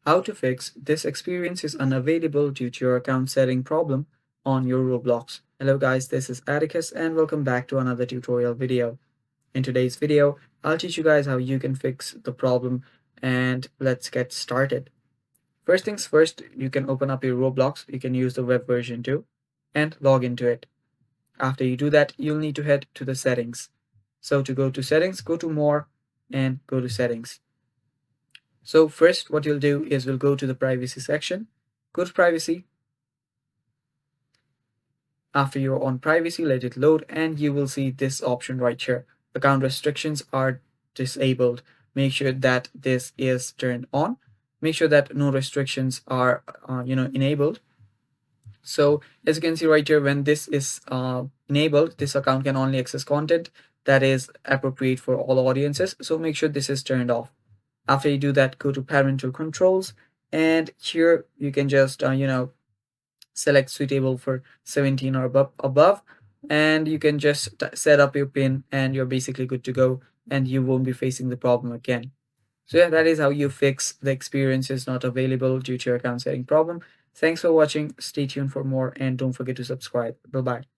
How to fix this experience is unavailable due to your account setting problem on your Roblox. Hello guys, this is Atticus and welcome back to another tutorial video. In today's video, I'll teach you guys how you can fix the problem, and let's get started. First things first, you can open up your Roblox. You can use the web version too and log into it. After you do that, you'll need to head to the settings. So to go to settings, go to more and go to settings. So first what you'll do is we'll go to the privacy section. Go to privacy. After you're on privacy, let it load and you will see this option right here. Account restrictions are disabled. Make sure that this is turned on. Make sure that no restrictions are enabled. So as you can see right here, when this is enabled, this account can only access content that is appropriate for all audiences. So make sure this is turned off. After you do that, go to parental controls, and here you can just select suitable for 17 or above, and you can just set up your pin and you're basically good to go, and you won't be facing the problem again. So yeah, that is how you fix the experience is not available due to your account setting problem. Thanks for watching. Stay tuned for more and don't forget to subscribe. Bye bye.